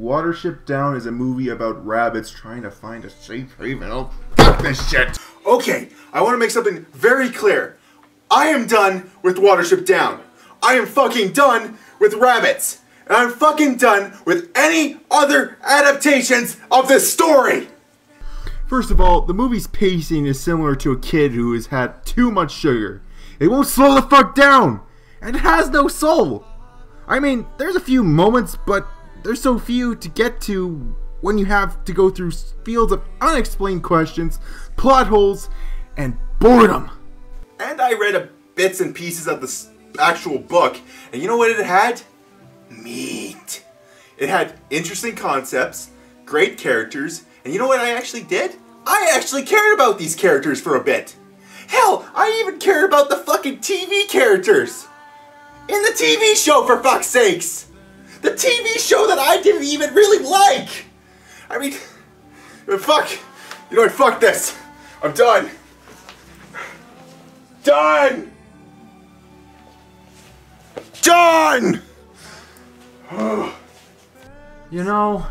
Watership Down is a movie about rabbits trying to find a safe haven. Oh, fuck this shit! Okay, I want to make something very clear. I am done with Watership Down. I am fucking done with rabbits. And I'm fucking done with any other adaptations of this story! First of all, the movie's pacing is similar to a kid who has had too much sugar. It won't slow the fuck down! And it has no soul! I mean, there's a few moments, but there's so few to get to when you have to go through fields of unexplained questions, plot holes, and boredom. And I read bits and pieces of the actual book, and you know what it had? Meat. It had interesting concepts, great characters, and you know what I actually did? I actually cared about these characters for a bit. Hell, I even cared about the fucking TV characters. In the TV show, for fuck's sakes! The TV show that I didn't even really like! I mean, fuck. You know what, fuck this. I'm done. Done! Done! You know,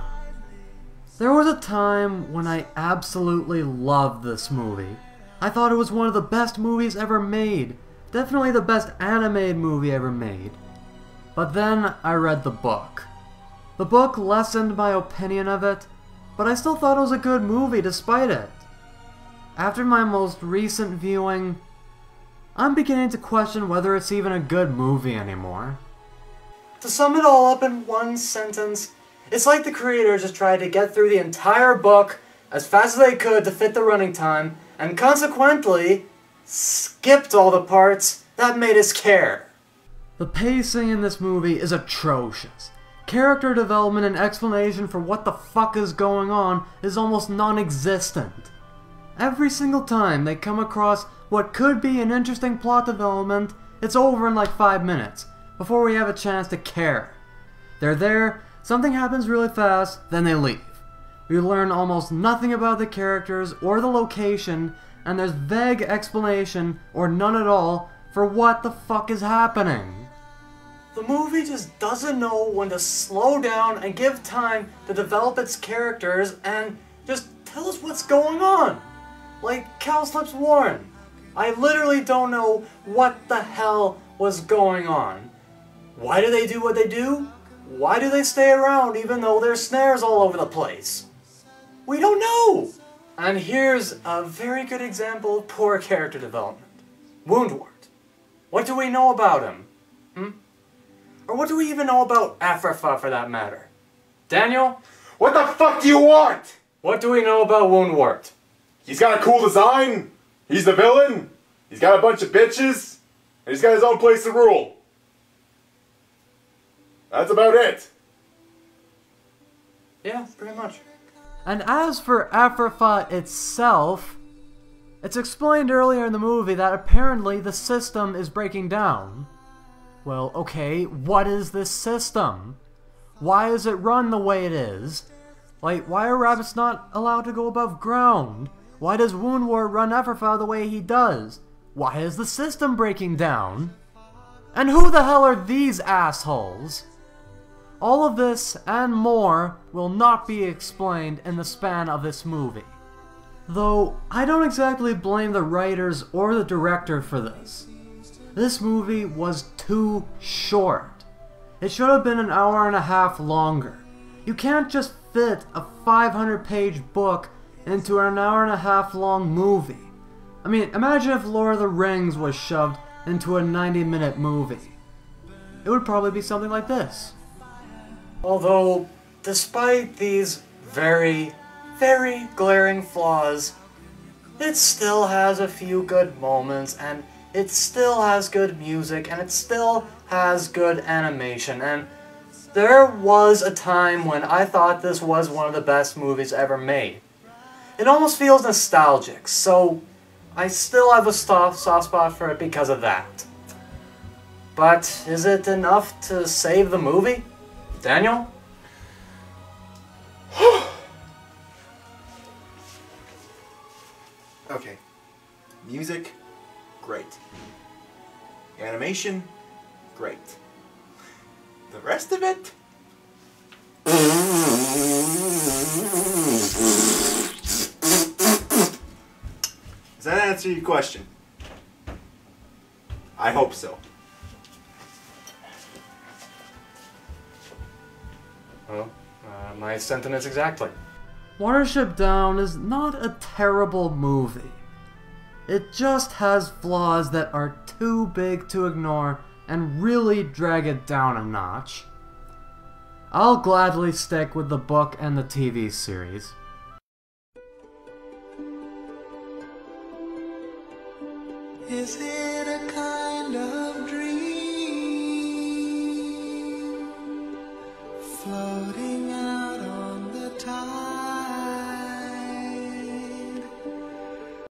there was a time when I absolutely loved this movie. I thought it was one of the best movies ever made. Definitely the best animated movie ever made. But then I read the book. The book lessened my opinion of it, but I still thought it was a good movie despite it. After my most recent viewing, I'm beginning to question whether it's even a good movie anymore. To sum it all up in one sentence, it's like the creators just tried to get through the entire book as fast as they could to fit the running time, and consequently, skipped all the parts that made us care. The pacing in this movie is atrocious. Character development and explanation for what the fuck is going on is almost non-existent. Every single time they come across what could be an interesting plot development, it's over in like 5 minutes, before we have a chance to care. They're there, something happens really fast, then they leave. We learn almost nothing about the characters or the location, and there's vague explanation, or none at all, for what the fuck is happening. The movie just doesn't know when to slow down and give time to develop its characters and just tell us what's going on. Like Cowslip's Warren. I literally don't know what the hell was going on. Why do they do what they do? Why do they stay around even though there's snares all over the place? We don't know! And here's a very good example of poor character development. Woundwort. What do we know about him? Or what do we even know about Afrafa for that matter? Daniel? What the fuck do you want? What do we know about Woundwort? He's got a cool design. He's the villain. He's got a bunch of bitches. And he's got his own place to rule. That's about it. Yeah, pretty much. And as for Afrafa itself, it's explained earlier in the movie that apparently the system is breaking down. Well, okay, what is this system? Why is it run the way it is? Like, why are rabbits not allowed to go above ground? Why does Woundwort run Afrafa the way he does? Why is the system breaking down? And who the hell are these assholes? All of this and more will not be explained in the span of this movie. Though, I don't exactly blame the writers or the director for this. This movie was too short. It should have been an hour and a half longer. You can't just fit a 500-page book into an hour and a half long movie. I mean, imagine if Lord of the Rings was shoved into a 90-minute movie. It would probably be something like this. Although, despite these very, very glaring flaws, it still has a few good moments, and it still has good music, and it still has good animation, and there was a time when I thought this was one of the best movies ever made. It almost feels nostalgic, so I still have a soft spot for it because of that. But is it enough to save the movie? Daniel? Okay. Music, great. Animation, great. The rest of it? answer your question? I hope so. Well, my sentiments exactly. Watership Down is not a terrible movie. It just has flaws that are too big to ignore and really drag it down a notch. I'll gladly stick with the book and the TV series. Is it a kind